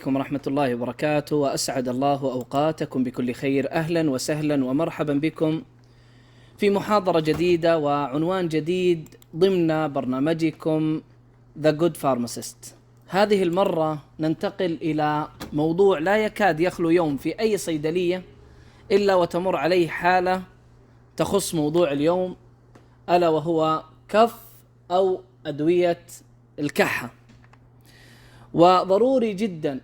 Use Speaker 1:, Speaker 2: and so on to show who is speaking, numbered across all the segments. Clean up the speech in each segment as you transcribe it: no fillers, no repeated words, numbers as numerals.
Speaker 1: عليكم ورحمة الله وبركاته، وأسعد الله أوقاتكم بكل خير. أهلا وسهلا ومرحبا بكم في محاضرة جديدة وعنوان جديد ضمن برنامجكم The Good Pharmacist. هذه المرة ننتقل إلى موضوع لا يكاد يخلو يوم في أي صيدلية إلا وتمر عليه حالة تخص موضوع اليوم، ألا وهو كف أو أدوية الكحة. وضروري جدا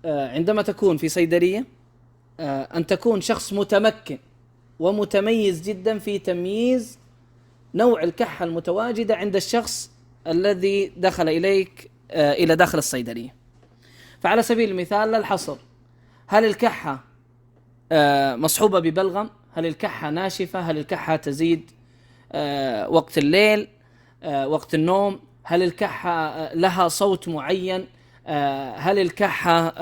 Speaker 1: عندما تكون في صيدلية أن تكون شخص متمكن ومتميز جدا في تمييز نوع الكحة المتواجدة عند الشخص الذي دخل إليك إلى داخل الصيدلية. فعلى سبيل المثال للحصر، هل الكحة مصحوبة ببلغم؟ هل الكحة ناشفة؟ هل الكحة تزيد وقت الليل، وقت النوم؟ هل الكحة لها صوت معين؟ هل الكحة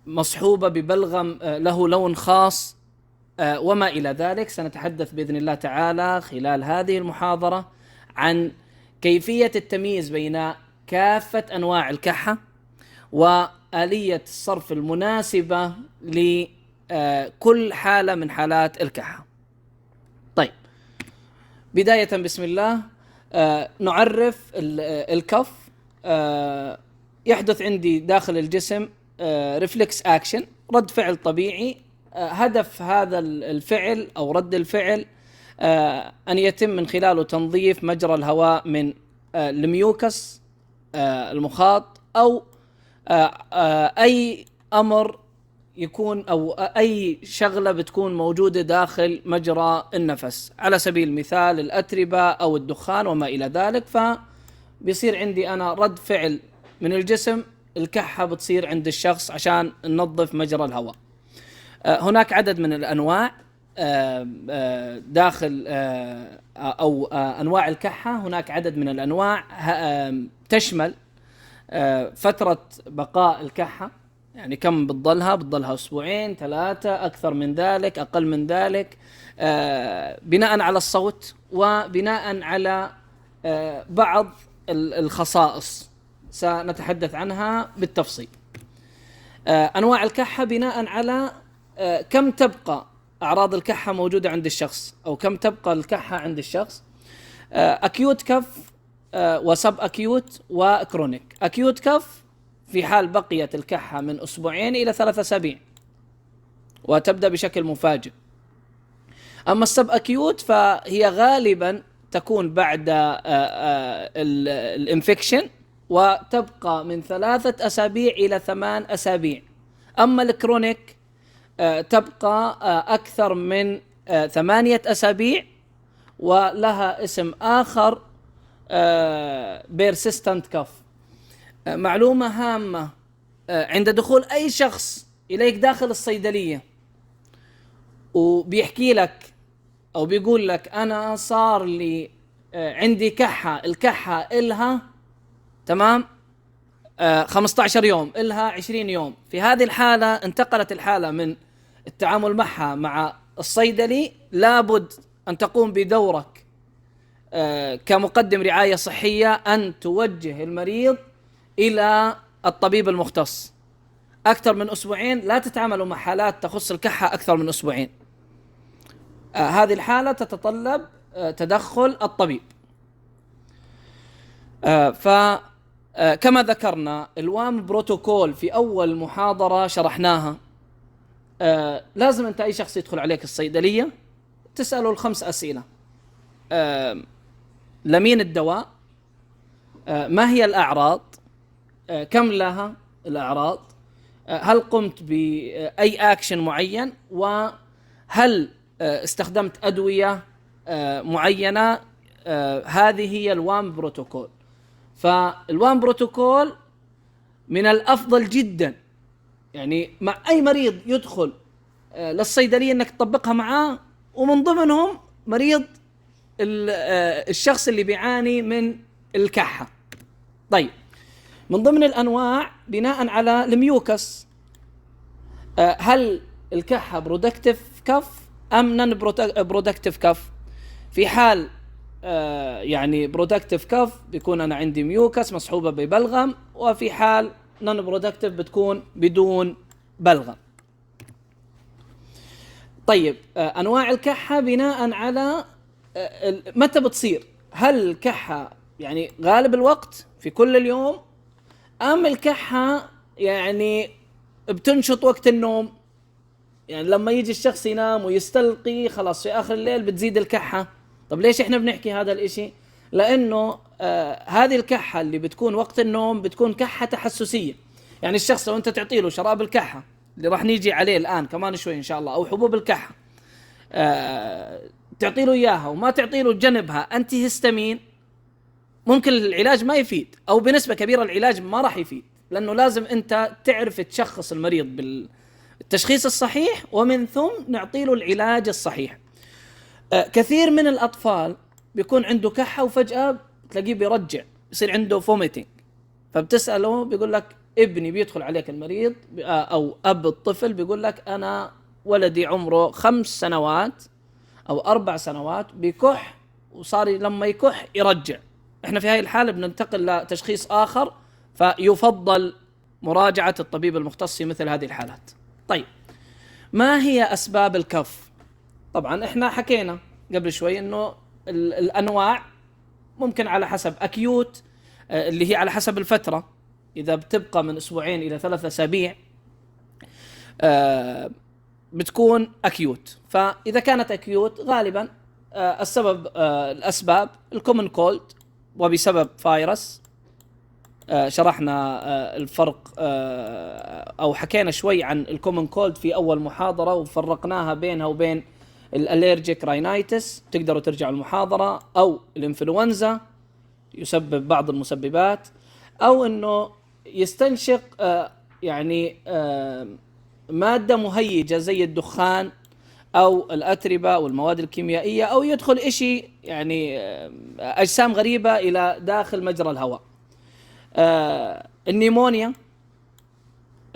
Speaker 1: مصحوبة ببلغم له لون خاص؟ وما إلى ذلك. سنتحدث بإذن الله تعالى خلال هذه المحاضرة عن كيفية التمييز بين كافة أنواع الكحة وآلية الصرف المناسبة لكل حالة من حالات الكحة. طيب، بداية بسم الله نعرف الكف. يحدث عندي داخل الجسم ريفلكس أكشن، رد فعل طبيعي. هدف هذا الفعل أو رد الفعل أن يتم من خلاله تنظيف مجرى الهواء من الميوكس المخاط أو أي أمر يكون أو أي شغلة بتكون موجودة داخل مجرى النفس، على سبيل المثال الأتربة أو الدخان وما إلى ذلك. فبيصير عندي أنا رد فعل من الجسم، الكحة بتصير عند الشخص عشان ننظف مجرى الهواء. هناك عدد من الأنواع داخل أو أنواع الكحة. هناك عدد من الأنواع تشمل فترة بقاء الكحة، يعني كم بتضلها أسبوعين، 3، أكثر من ذلك، أقل من ذلك، بناء على الصوت وبناء على بعض الخصائص سنتحدث عنها بالتفصيل. أنواع الكحة بناء على كم تبقى أعراض الكحة موجودة عند الشخص أو كم تبقى الكحة عند الشخص. أكيوت كف وسب أكيوت وكرونيك. أكيوت كف في حال بقيت الكحة من أسبوعين إلى 3 أسابيع وتبدأ بشكل مفاجئ. أما السب أكيوت فهي غالبا تكون بعد الانفكشن وتبقى من 3 أسابيع إلى 8 أسابيع. أما الكرونيك تبقى أكثر من 8 أسابيع ولها اسم آخر بيرسيستنت كف. معلومة هامة، عند دخول أي شخص إليك داخل الصيدلية وبيحكي لك أو بيقول لك أنا صار لي عندي كحة، الكحة إلها تمام 15 يوم، إلها 20 يوم، في هذه الحالة انتقلت الحالة من التعامل معها مع الصيدلي، لابد أن تقوم بدورك كمقدم رعاية صحية أن توجه المريض إلى الطبيب المختص. أكثر من أسبوعين لا تتعاملوا مع حالات تخص الكحة أكثر من أسبوعين. هذه الحالة تتطلب تدخل الطبيب. فكما ذكرنا الوام بروتوكول في أول محاضرة شرحناها. لازم أنت أي شخص يدخل عليك الصيدلية تسأله ال5 أسئلة: لمين الدواء؟ ما هي الأعراض؟ كم لها الأعراض؟ هل قمت بأي أكشن معين؟ وهل استخدمت أدوية معينة؟ هذه هي الوام بروتوكول. فالوام بروتوكول من الأفضل جدا، يعني مع أي مريض يدخل للصيدلية أنك تطبقها معاه، ومن ضمنهم مريض الشخص اللي بيعاني من الكحة. طيب، من ضمن الأنواع بناء على الميوكس، هل الكحة برودكتيف كف أم نون برودكتيف كف؟ في حال يعني برودكتيف كف بيكون أنا عندي ميوكس مصحوبة ببلغم، وفي حال نون برودكتيف بتكون بدون بلغم. طيب انواع الكحه بناء على متى بتصير، هل الكحه يعني غالب الوقت في كل اليوم، ام الكحه يعني بتنشط وقت النوم، يعني لما يجي الشخص ينام ويستلقي خلاص في اخر الليل بتزيد الكحه. طب ليش احنا بنحكي هذا الاشي؟ لانه هذه الكحه اللي بتكون وقت النوم بتكون كحه تحسسيه. يعني الشخص لو انت تعطي له شراب الكحه اللي راح نيجي عليه الان كمان شوي ان شاء الله، او حبوب الكحه تعطي له اياها وما تعطي له جنبها انتي هيستامين، ممكن العلاج ما يفيد، او بنسبه كبيره العلاج ما راح يفيد، لانه لازم انت تعرف تشخص المريض بالتشخيص الصحيح ومن ثم نعطي له العلاج الصحيح. كثير من الاطفال بيكون عنده كحه وفجاه تلاقيه بيرجع، يصير عنده فوميتنج، فبتساله بيقول لك ابني بيدخل عليك المريض او اب الطفل بيقول لك انا ولدي عمره 5 سنوات او 4 سنوات بيكح، وصار لما يكح يرجع. احنا في هاي الحالة بننتقل لتشخيص اخر، فيفضل مراجعة الطبيب المختص في مثل هذه الحالات. طيب ما هي اسباب الكف؟ طبعا احنا حكينا قبل شوي انه الانواع ممكن على حسب اكيوت اللي هي على حسب الفترة، اذا بتبقى من 2 إلى 3 أسابيع بتكون اكيوت. فاذا كانت اكيوت غالبا السبب الاسباب الكومن كولد وبسبب فيروس. شرحنا الفرق او حكينا شوي عن الكومن كولد في اول محاضرة وفرقناها بينها وبين الالرجيك راينايتس، تقدروا ترجعوا المحاضرة، او الانفلونزا يسبب بعض المسببات، او انه يستنشق يعني مادة مهيجة زي الدخان او الاتربة والمواد الكيميائية، او يدخل اشي يعني اجسام غريبة الى داخل مجرى الهواء. النيمونيا،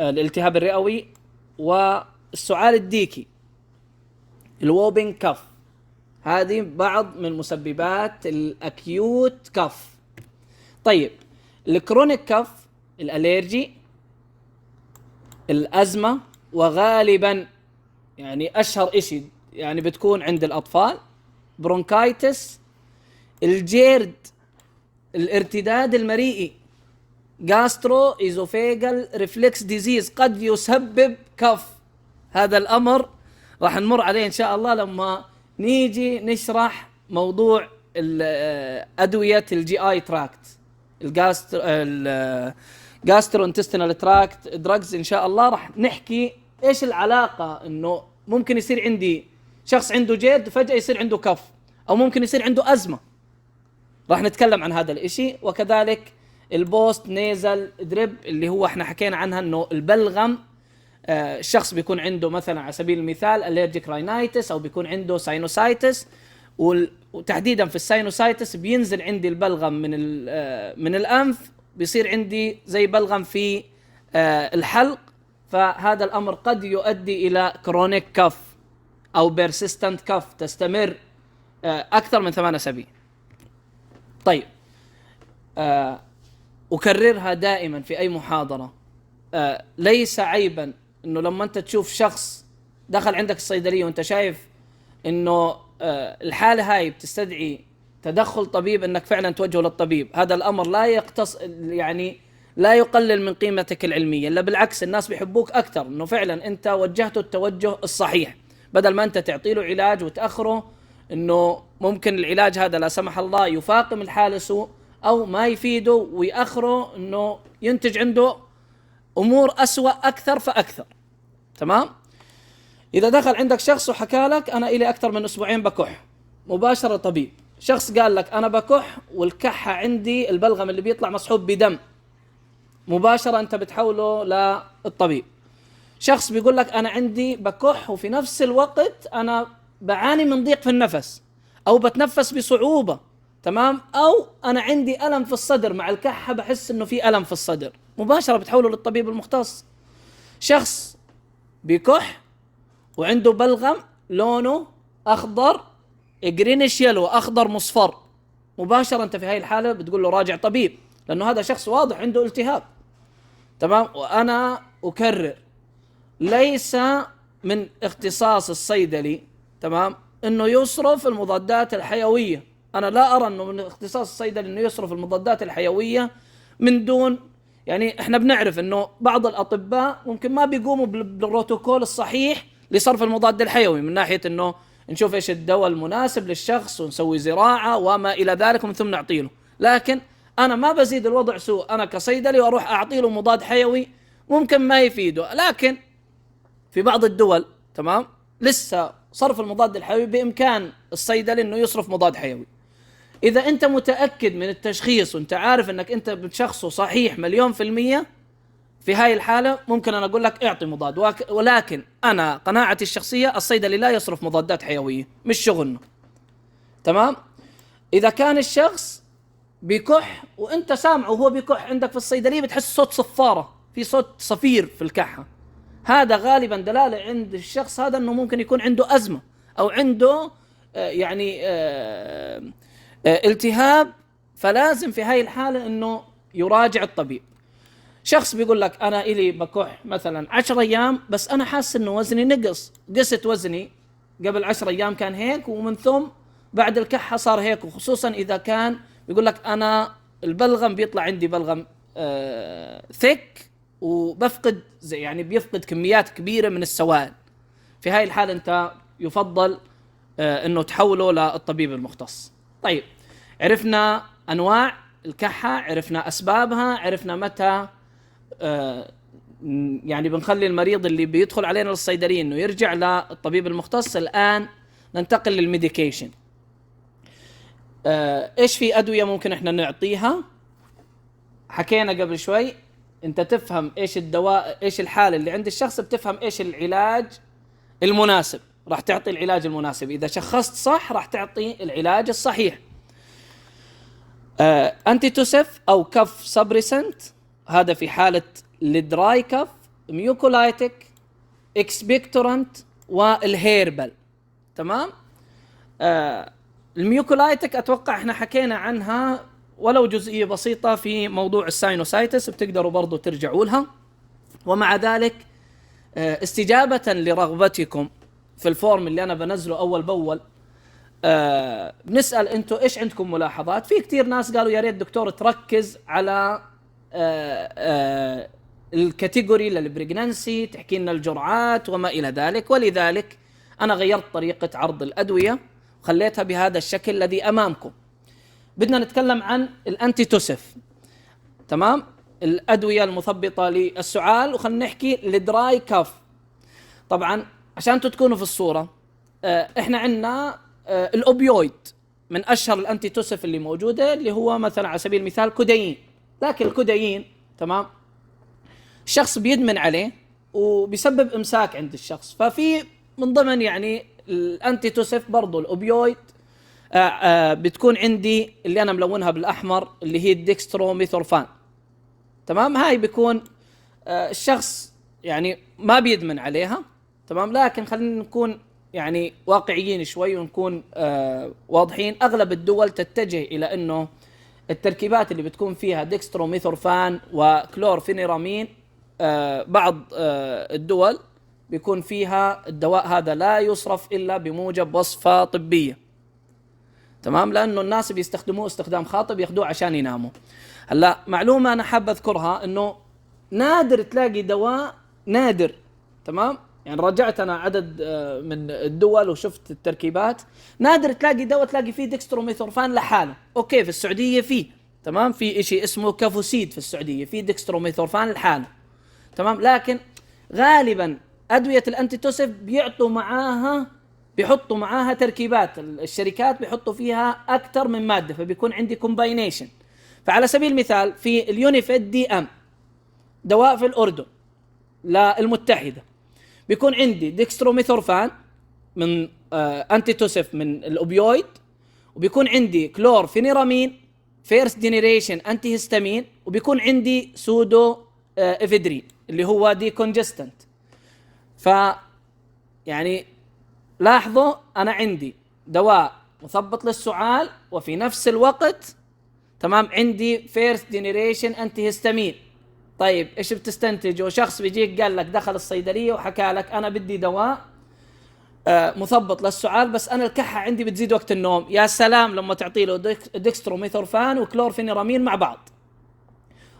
Speaker 1: الالتهاب الرئوي، والسعال الديكي، الووبينج كف، هذه بعض من مسببات الاكيوت كف. طيب الكرونيك كف، الالرجي، الازمة، وغالبا يعني اشهر اشي يعني بتكون عند الاطفال برونكايتس، الجيرد، الارتداد المريئي، جاسترو ايزوفيجال ريفلكس ديزيز قد يسبب كف. هذا الامر راح نمر عليه ان شاء الله لما نيجي نشرح موضوع ادوية الجي اي تراكت، الجاسترو انتستينال تراكت دراجز. ان شاء الله راح نحكي ايش العلاقة، انه ممكن يصير عندي شخص عنده جيرد فجأة يصير عنده كف، او ممكن يصير عنده ازمة. راح نتكلم عن هذا الاشي. وكذلك البوست نيزل دريب اللي هو احنا حكينا عنها، انه البلغم الشخص بيكون عنده مثلا على سبيل المثال الرجيك راينايتس او بيكون عنده ساينوسايتس، وتحديدا في الساينوسايتس بينزل عندي البلغم من الانف، بيصير عندي زي بلغم في الحلق، فهذا الامر قد يؤدي الى كرونيك كف او بيرسيستنت كف تستمر اكثر من 8 أسابيع. طيب أكررها دائما في أي محاضرة، ليس عيبا أنه لما أنت تشوف شخص دخل عندك الصيدلية وأنت شايف أنه الحالة هاي بتستدعي تدخل طبيب، أنك فعلا توجه للطبيب. هذا الأمر لا يعني لا يقلل من قيمتك العلمية، لا بالعكس، الناس بيحبوك أكثر أنه فعلا أنت وجهته التوجه الصحيح، بدل ما أنت تعطيله علاج وتأخره، أنه ممكن العلاج هذا لا سمح الله يفاقم الحالة سوء أو ما يفيده ويأخره، أنه ينتج عنده أمور أسوأ أكثر فأكثر. تمام؟ إذا دخل عندك شخص وحكى لك أنا إلي أكثر من 2 أسبوع بكح، مباشرة طبيب. شخص قال لك أنا بكح والكحة عندي البلغم اللي بيطلع مصحوب بدم، مباشرة أنت بتحوله للطبيب. شخص بيقول لك أنا عندي بكح وفي نفس الوقت أنا بعاني من ضيق في النفس أو بتنفس بصعوبة، تمام، أو أنا عندي ألم في الصدر مع الكحة، بحس إنه في ألم في الصدر، مباشرة بتحوله للطبيب المختص. شخص بيكح وعنده بلغم لونه أخضر جرينيش يلو، أخضر مصفر، مباشرة أنت في هاي الحالة بتقول له راجع طبيب، لأنه هذا شخص واضح عنده التهاب. تمام. وأنا أكرر، ليس من اختصاص الصيدلي تمام انه يصرف المضادات الحيوية. انا لا ارى انه من اختصاص الصيدلي انه يصرف المضادات الحيوية من دون، يعني احنا بنعرف انه بعض الاطباء ممكن ما بيقوموا بالبروتوكول الصحيح لصرف المضاد الحيوي، من ناحية انه نشوف ايش الدواء المناسب للشخص ونسوي زراعة وما الى ذلك ومن ثم نعطيله. لكن انا ما بزيد الوضع سوء انا كصيدلي واروح اعطيله مضاد حيوي ممكن ما يفيده. لكن في بعض الدول تمام لسه صرف المضاد الحيوي بإمكان الصيدلي انه يصرف مضاد حيوي. اذا انت متأكد من التشخيص وانت عارف انك انت بتشخصه صحيح مليون في المية، في هاي الحالة ممكن انا اقول لك اعطي مضاد. ولكن انا قناعتي الشخصية الصيدلي لا يصرف مضادات حيوية، مش شغلنا. تمام. اذا كان الشخص بيكح وانت سامعه وهو بيكح عندك في الصيدلية بتحس صوت صفارة، في صوت صفير في الكحة، هذا غالبا دلالة عند الشخص هذا انه ممكن يكون عنده أزمة او عنده التهاب، فلازم في هاي الحالة انه يراجع الطبيب. شخص بيقول لك انا الي بكح مثلا 10 ايام بس انا حاسس انه وزني نقص، قست وزني قبل 10 ايام كان هيك ومن ثم بعد الكحة صار هيك، وخصوصا اذا كان بيقول لك انا البلغم بيطلع عندي بلغم ثك وبفقد يعني بيفقد كميات كبيرة من السوائل، في هاي الحالة انت يفضل انه تحوله للطبيب المختص. طيب، عرفنا انواع الكحة، عرفنا اسبابها، عرفنا متى يعني بنخلي المريض اللي بيدخل علينا للصيدلية انه يرجع للطبيب المختص. الان ننتقل للميديكيشن. ايش في ادوية ممكن احنا نعطيها؟ حكينا قبل شوي، انت تفهم ايش الدواء، ايش الحالة اللي عند الشخص، بتفهم ايش العلاج المناسب، راح تعطي العلاج المناسب. اذا شخصت صح راح تعطي العلاج الصحيح. انتي توسيف او كف سبريسنت، هذا في حالة الدراي كف، ميوكولايتك، اكسبكتورنت، والهيربل. تمام. الميوكولايتك اتوقع احنا حكينا عنها ولو جزئية بسيطة في موضوع الساينوسايتس، بتقدروا برضو ترجعوا لها. ومع ذلك استجابة لرغبتكم في الفورم اللي أنا بنزله أول بأول، بنسأل أنتوا إيش عندكم ملاحظات. في كتير ناس قالوا يا ريت دكتور تركز على الكاتيجوري للبريجنانسي، تحكي لنا الجرعات وما إلى ذلك. ولذلك أنا غيرت طريقة عرض الأدوية وخليتها بهذا الشكل الذي أمامكم. بدنا نتكلم عن الأنتي توسيف. تمام. الأدوية المثبطة للسعال، وخلنا نحكي الدراي كاف. طبعا عشان تكونوا في الصورة، احنا عندنا الأوبيويد من أشهر الأنتي توسيف اللي موجودة، اللي هو مثلا على سبيل المثال كودايين. لكن الكودايين تمام الشخص بيدمن عليه وبيسبب إمساك عند الشخص، ففي من ضمن يعني الأنتي توسيف برضو الأوبيويد. بتكون عندي اللي أنا ملونها بالأحمر اللي هي الديكستروميثورفان. تمام. هاي بيكون الشخص يعني ما بيدمن عليها. تمام. لكن خلينا نكون يعني واقعيين شوي ونكون واضحين. أغلب الدول تتجه إلى أنه التركيبات اللي بتكون فيها ديكستروميثورفان وكلورفينيرامين، بعض الدول بيكون فيها الدواء هذا لا يصرف إلا بموجب وصفة طبية. تمام. لأنه الناس بيستخدموه استخدام خاطئ، بياخدوه عشان يناموا. هلا معلومة أنا حابة أذكرها، إنه نادر تلاقي دواء، نادر. تمام. يعني رجعت أنا عدد من الدول وشفت التركيبات، نادر تلاقي دواء تلاقي فيه ديكستروميثورفان لحاله. أوكي في السعودية فيه، تمام، في إشي اسمه كافوسيد في السعودية، فيه ديكستروميثورفان لحاله. تمام. لكن غالبا أدوية الأنتيتوسيف بيحطوا معاها تركيبات، الشركات بيحطوا فيها أكثر من مادة، فبيكون عندي كومباينيشن. فعلى سبيل المثال في اليونيفيد دي ام، دواء في الأردن للمتحدة، بيكون عندي ديكستروميثورفان من أنتيتوسيف من الأوبيويد، وبيكون عندي كلورفينيرامين فيرست جينيريشن أنتي هيستامين، وبيكون عندي سودو إفيدرين اللي هو دي كونجستنت. يعني لاحظوا أنا عندي دواء مثبط للسعال وفي نفس الوقت تمام عندي فيرست جينيريشن أنتي هيستامين، طيب ايش بتستنتج؟ وشخص بيجيك قال لك دخل الصيدليه وحكى لك انا بدي دواء مثبط للسعال، بس انا الكحه عندي بتزيد وقت النوم. يا سلام لما تعطي له ديكستروميثورفان وكلورفينيرامين مع بعض.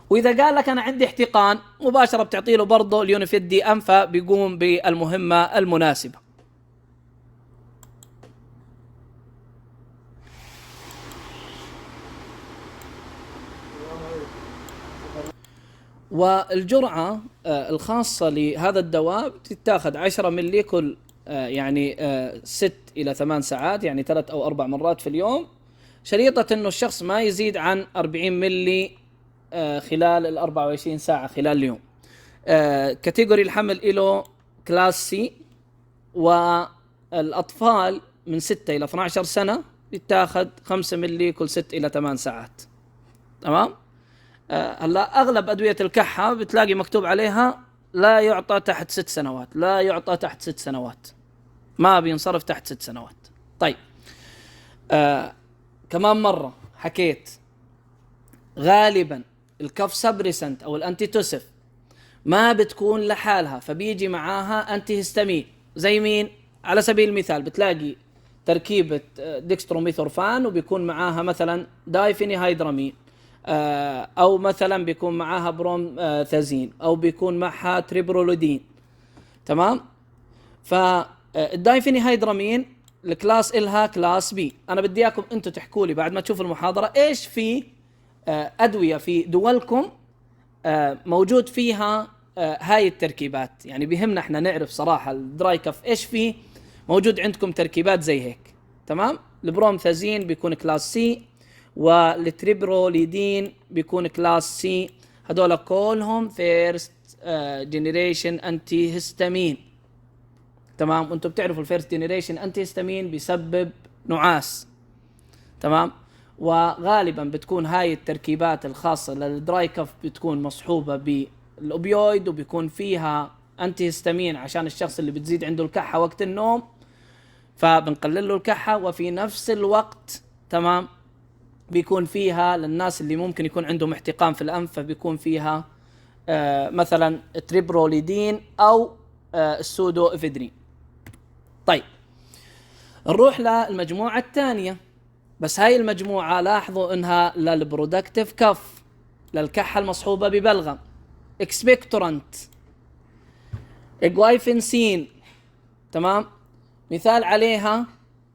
Speaker 1: واذا قال لك انا عندي احتقان، مباشره بتعطي له برضه اليونيفيد دي ام، فبيقوم بالمهمه المناسبه. والجرعه الخاصه لهذا الدواء بتتاخذ 10 ملي كل يعني 6 إلى 8 ساعات، يعني 3 أو 4 مرات في اليوم. شريطة إنه الشخص ما يزيد عن 40 ملي خلال ال 24 ساعة خلال اليوم. كاتيجوري الحمل له كلاس سي، والأطفال من 6 إلى 12 سنة يتاخذ 5 ملي كل 6 إلى 8 ساعات. تمام؟ هلا أغلب أدوية الكحة بتلاقي مكتوب عليها لا يعطى تحت 6 سنوات، لا يعطى تحت 6 سنوات، ما بينصرف تحت 6 سنوات. طيب كمان مرة حكيت، غالبا الكف سبريسنت او الانتيتوسف ما بتكون لحالها، فبيجي معاها انتي هستامين. زي مين؟ على سبيل المثال بتلاقي تركيبة ديكستروميثورفان وبيكون معاها مثلا دايفينيهايدرامين، او مثلا بيكون معاها برومثازين، او بيكون معها تريبرولودين. تمام؟ فالدايفينيهايدرامين الكلاس إلها كلاس بي. انا بدي اياكم انتم تحكوا لي بعد ما تشوفوا المحاضرة ايش في ادوية في دولكم موجود فيها هاي التركيبات. يعني بيهمنا احنا نعرف صراحة الدراي كف ايش فيه موجود عندكم تركيبات زي هيك. تمام؟ البرومثازين بيكون كلاس سي، والتريبروليدين بيكون كلاس سي. هذول كلهم فيرست جنريشن انتي هستامين. تمام؟ وانتم بتعرفوا الفيرست جنريشن انتي هستامين بيسبب نعاس. تمام؟ وغالبا بتكون هاي التركيبات الخاصة للدراي كف بتكون مصحوبة بالاوبيويد، وبيكون فيها انتي هستامين عشان الشخص اللي بتزيد عنده الكحة وقت النوم، فبنقلل له الكحة. وفي نفس الوقت تمام بيكون فيها للناس اللي ممكن يكون عندهم احتقان في الأنف، فبيكون فيها مثلا تريبروليدين أو السودو إفيدرين. طيب نروح للمجموعة الثانية. بس هاي المجموعة لاحظوا انها للبرودكتيف كف، للكحة المصحوبة ببلغم، اكسبكتورانت، اجوايفنسين. تمام؟ مثال عليها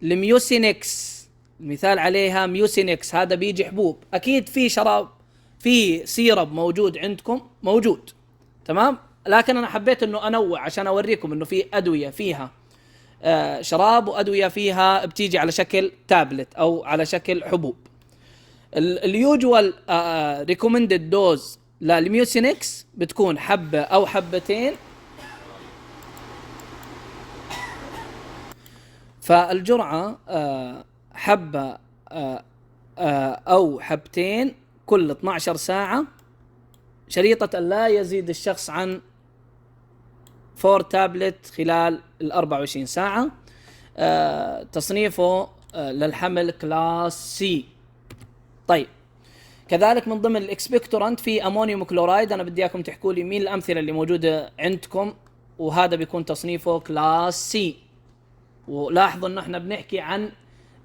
Speaker 1: الميوسينكس، مثال عليها ميوسينكس، هذا بيجي حبوب. اكيد في شراب، في سيرب موجود عندكم موجود. تمام؟ لكن انا حبيت انه انوع عشان اوريكم انه في ادوية فيها شراب، وادوية فيها بتيجي على شكل تابلت او على شكل حبوب. اليوجوال ريكومندد دوز للميوسينكس بتكون حبة او حبتين. فالجرعة حبة او حبتين كل 12 ساعة، شريطة لا يزيد الشخص عن 4 تابلت خلال ال 24 ساعة. تصنيفه للحمل كلاس سي. طيب كذلك من ضمن الاكسبكتورانت في امونيوم كلورايد. انا بدي اياكم تحكوا لي مين الامثلة اللي موجودة عندكم، وهذا بيكون تصنيفه كلاس سي. ولاحظوا انه احنا بنحكي عن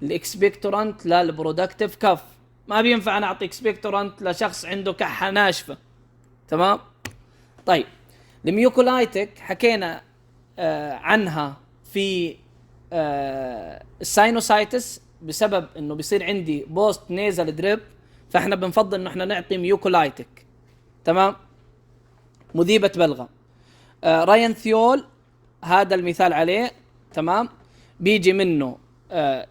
Speaker 1: الاكسبكتورانت للبرودكتيف كف، ما بينفع نعطي اكسبكتورانت لشخص عنده كحة ناشفة. تمام؟ طيب الميوكولايتك حكينا عنها في الساينوسايتس بسبب انه بيصير عندي بوست نيزل دريب، فاحنا بنفضل انه احنا نعطي ميوكولايتك. تمام؟ مذيبة بلغم. راينثيول هذا المثال عليه. تمام؟ بيجي منه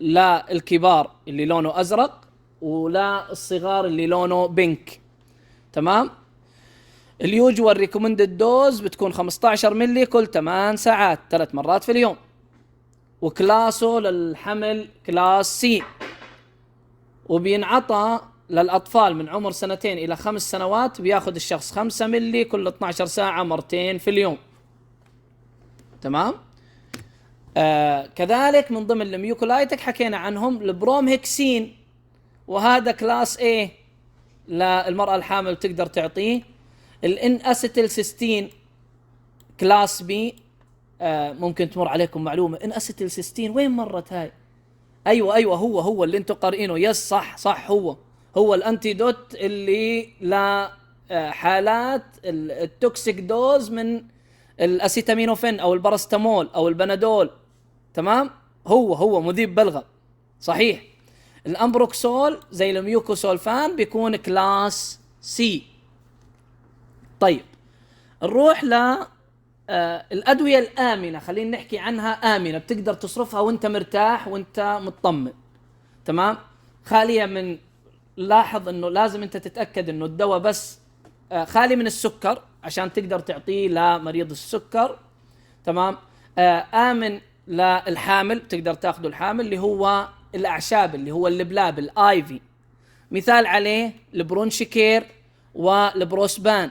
Speaker 1: للكبار اللي لونه ازرق، ولا الصغار اللي لونه بينك. تمام؟ اليوجوال ريكومندد دوز بتكون 15 ملي كل 8 ساعات 3 مرات في اليوم. وكلاسه للحمل كلاس سي، وبينعطى للأطفال من عمر 2 إلى 5 سنوات. بياخد الشخص 5 ملي كل 12 ساعة مرتين في اليوم. تمام؟ كذلك من ضمن الميوكولايتك حكينا عنهم البرومهكسين، وهذا كلاس A للمرأة الحامل تقدر تعطيه. الان اسيتيلسيستين كلاس بي. ممكن تمر عليكم معلومه، ان اسيتيلسيستين وين مرت هاي؟ ايوه هو اللي انتم قارئينه. يس صح هو الانتيدوت اللي لا حالات التوكسيك دوز من الاسيتامينوفين او البارستامول او البنادول. تمام، هو مذيب بلغم صحيح. الامبروكسول زي الميوكوسولفان بيكون كلاس سي. طيب نروح ل الأدوية الآمنة، خلينا نحكي عنها آمنة، بتقدر تصرفها وانت مرتاح وانت مطمن. تمام، خالية من، لاحظ انه لازم انت تتأكد انه الدواء بس خالي من السكر عشان تقدر تعطيه لمريض السكر. تمام، آمن للحامل، تقدر تاخده الحامل، اللي هو الأعشاب، اللي هو اللبلاب الآيفي. مثال عليه البرونشيكير والبروسبان.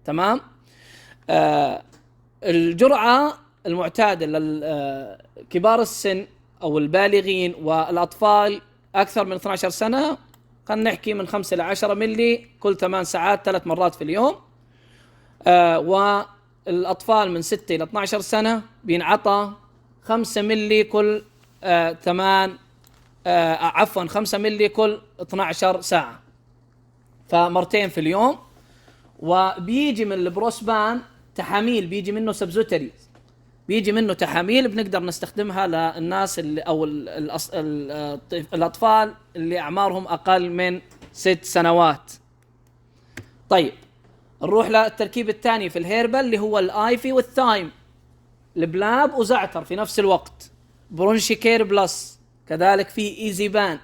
Speaker 1: تمام، الجرعة المعتادة لكبار السن أو البالغين والأطفال أكثر من 12 سنة، خلينا نحكي من 5 إلى 10 ملي كل 8 ساعات 3 مرات في اليوم. والأطفال من 6 إلى 12 سنة بينعطى 5 ملي كل 5 ملي كل 12 ساعة، فمرتين في اليوم. وبيجي من البروسبان تحاميل، بيجي منه سبزوتري، بيجي منه تحاميل بنقدر نستخدمها للناس اللي او الاطفال اللي اعمارهم اقل من 6 سنوات. طيب نروح للتركيب الثاني في الهيربال اللي هو الايفي والثايم، البلاب وزعتر في نفس الوقت. برونشيكير بلس كذلك في ايزيبان.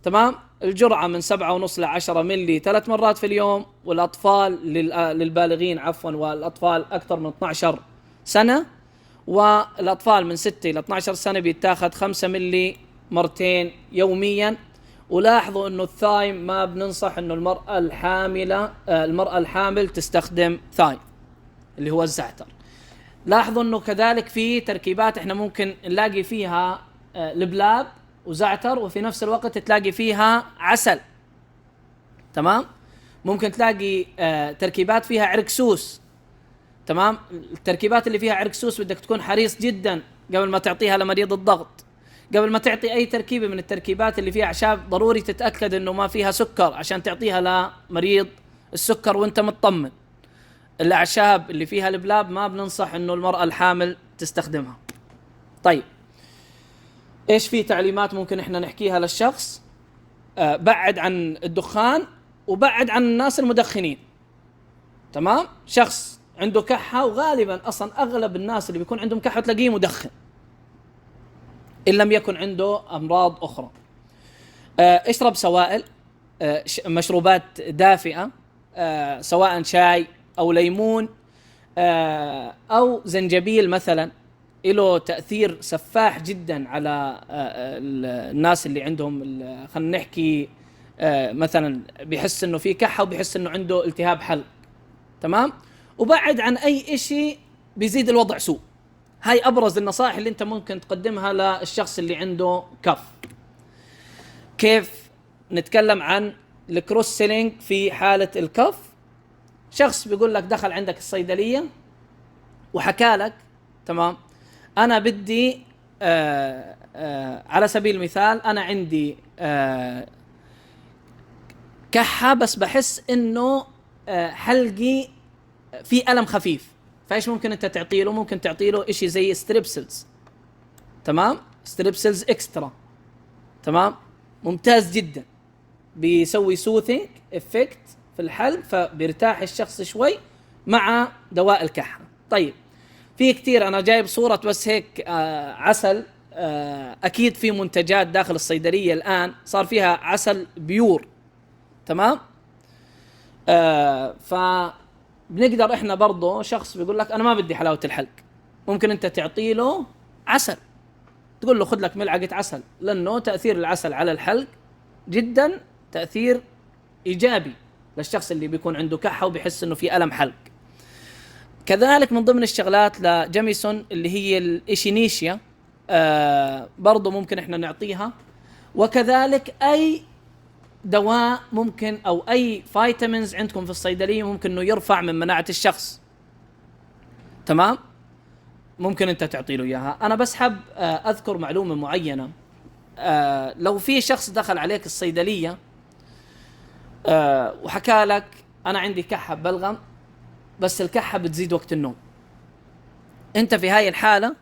Speaker 1: تمام، الجرعة من 7.5 ل 10 ملي 3 مرات في اليوم. والأطفال للبالغين والأطفال أكثر من 12 سنة، والأطفال من 6 إلى 12 سنة بيتاخد 5 ملي مرتين يوميا. ولاحظوا أنه الثايم ما بننصح أنه المرأة الحامل تستخدم ثايم اللي هو الزعتر. لاحظوا أنه كذلك في تركيبات احنا ممكن نلاقي فيها البلاب وزعتر، وفي نفس الوقت تلاقي فيها عسل. تمام، ممكن تلاقي تركيبات فيها عرقسوس. تمام، التركيبات اللي فيها عرقسوس بدك تكون حريص جدا قبل ما تعطيها لمريض الضغط. قبل ما تعطي اي تركيبة من التركيبات اللي فيها اعشاب ضروري تتأكد انه ما فيها سكر عشان تعطيها لمريض السكر وانت مطمن. الاعشاب اللي فيها البلاب ما بننصح انه المرأة الحامل تستخدمها. طيب ايش في تعليمات ممكن احنا نحكيها للشخص؟ بعد عن الدخان وبعد عن الناس المدخنين. تمام، شخص عنده كحة، وغالبا اصلا اغلب الناس اللي بيكون عندهم كحة تلاقيه مدخن ان لم يكن عنده امراض اخرى. اشرب سوائل، مشروبات دافئة، سواء شاي او ليمون او زنجبيل مثلا، له تأثير سفاح جدا على الناس اللي عندهم خلينا نحكي مثلا بيحس انه في كحة وبيحس انه عنده التهاب حلق. تمام، وبعد عن اي اشي بيزيد الوضع سوء. هاي ابرز النصائح اللي انت ممكن تقدمها للشخص اللي عنده كف. كيف نتكلم عن الكروس سيلينج في حالة الكف؟ شخص بيقول لك دخل عندك الصيدلية وحكى لك تمام أنا بدي على سبيل المثال أنا عندي كحة بس بحس إنه حلقي في ألم خفيف. فإيش ممكن أنت تعطيله؟ ممكن تعطيله إشي زي ستريبسلز. تمام، ستريبسلز إكسترا. تمام، ممتاز جدا، بيسوي سوثينج إفكت في الحلق، فبيرتاح الشخص شوي مع دواء الكحة. طيب في كتير، أنا جايب صورة بس هيك عسل. أكيد في منتجات داخل الصيدلية الآن صار فيها عسل بيور. تمام، فبنقدر إحنا برضو شخص بيقول لك أنا ما بدي حلاوة الحلق، ممكن أنت تعطيله عسل، تقول له خذ لك ملعقة عسل، لأنه تأثير العسل على الحلق جدا تأثير إيجابي للشخص اللي بيكون عنده كحة وبيحس إنه في ألم حلق. كذلك من ضمن الشغلات لجيميسون اللي هي الإشينيشيا، برضو ممكن إحنا نعطيها. وكذلك أي دواء ممكن او اي فيتامينز عندكم في الصيدليه ممكن انه يرفع من مناعه الشخص، تمام، ممكن انت تعطي له اياها. انا بس حاب اذكر معلومه معينه. لو في شخص دخل عليك الصيدليه وحكى لك انا عندي كحه بلغم بس الكحه بتزيد وقت النوم، انت في هاي الحاله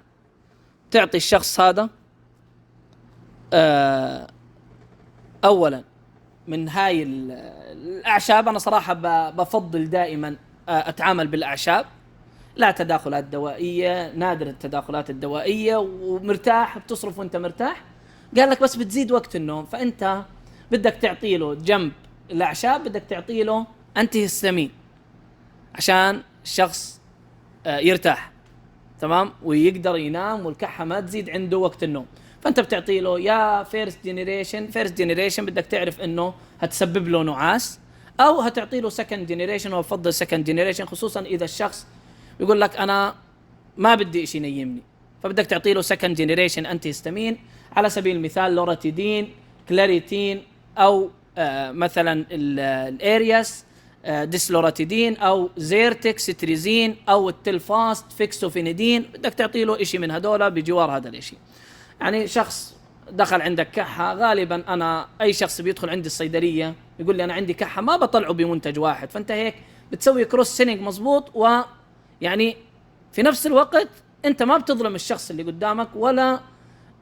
Speaker 1: تعطي الشخص هذا اولا من هاي الاعشاب. انا صراحه بفضل دائما اتعامل بالاعشاب، لا تداخلات دوائيه، نادر التداخلات الدوائيه، ومرتاح بتصرف وانت مرتاح. قال لك بس بتزيد وقت النوم، فانت بدك تعطي له جنب الاعشاب بدك تعطي له انتي هيستامين عشان الشخص يرتاح، تمام، ويقدر ينام والكحه ما تزيد عنده وقت النوم. فانت بتعطي له يا فيرست جينيريشن بدك تعرف انه هتسبب له نعاس، او هتعطي له سكند جينيريشن، وافضل سكند جينيريشن خصوصا اذا الشخص يقول لك انا ما بدي شيء ينيمني، فبدك تعطي له سكند جينيريشن انتي هيستامين، على سبيل المثال لوراتيدين، كلاريتين، او مثلا الارياس ديسلوراتيدين، او زيرتك ستريزين، او التلفاست فيكسوفينيدين. بدك تعطي له شيء من هذول بجوار هذا الشيء. يعني شخص دخل عندك كحه، غالبا انا اي شخص بيدخل عندي الصيدليه يقول لي انا عندي كحه ما بطلعه بمنتج واحد، فانت هيك بتسوي كروس سينج مزبوط، ويعني في نفس الوقت انت ما بتظلم الشخص اللي قدامك ولا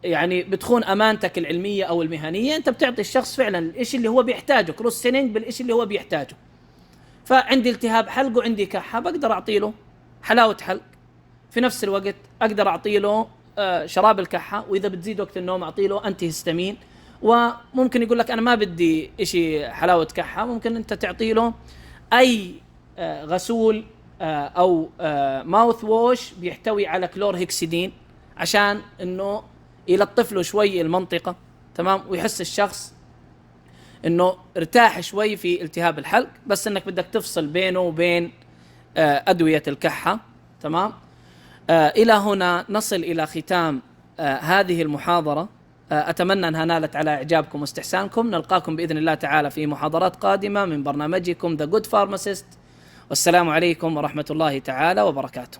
Speaker 1: يعني بتخون امانتك العلميه او المهنيه، انت بتعطي الشخص فعلا الشيء اللي هو بيحتاجه، كروس سينج بالشيء اللي هو بيحتاجه. فعندي التهاب حلق وعندي كحه، بقدر اعطي له حلاوه حلق، في نفس الوقت اقدر اعطي له شراب الكحه، واذا بتزيد وقت النوم اعطي له انتي هيستامين. وممكن يقول لك انا ما بدي شيء حلاوه كحه، ممكن انت تعطي له اي غسول او ماوث ووش بيحتوي على كلور هيكسيدين عشان انه يلطف له شوي المنطقه، تمام، ويحس الشخص انه ارتاح شوي في التهاب الحلق، بس انك بدك تفصل بينه وبين ادويه الكحه، تمام. الى هنا نصل الى ختام هذه المحاضره. اتمنى انها نالت على اعجابكم واستحسانكم. نلقاكم باذن الله تعالى في محاضرات قادمه من برنامجكم The Good Pharmacist، والسلام عليكم ورحمه الله تعالى وبركاته.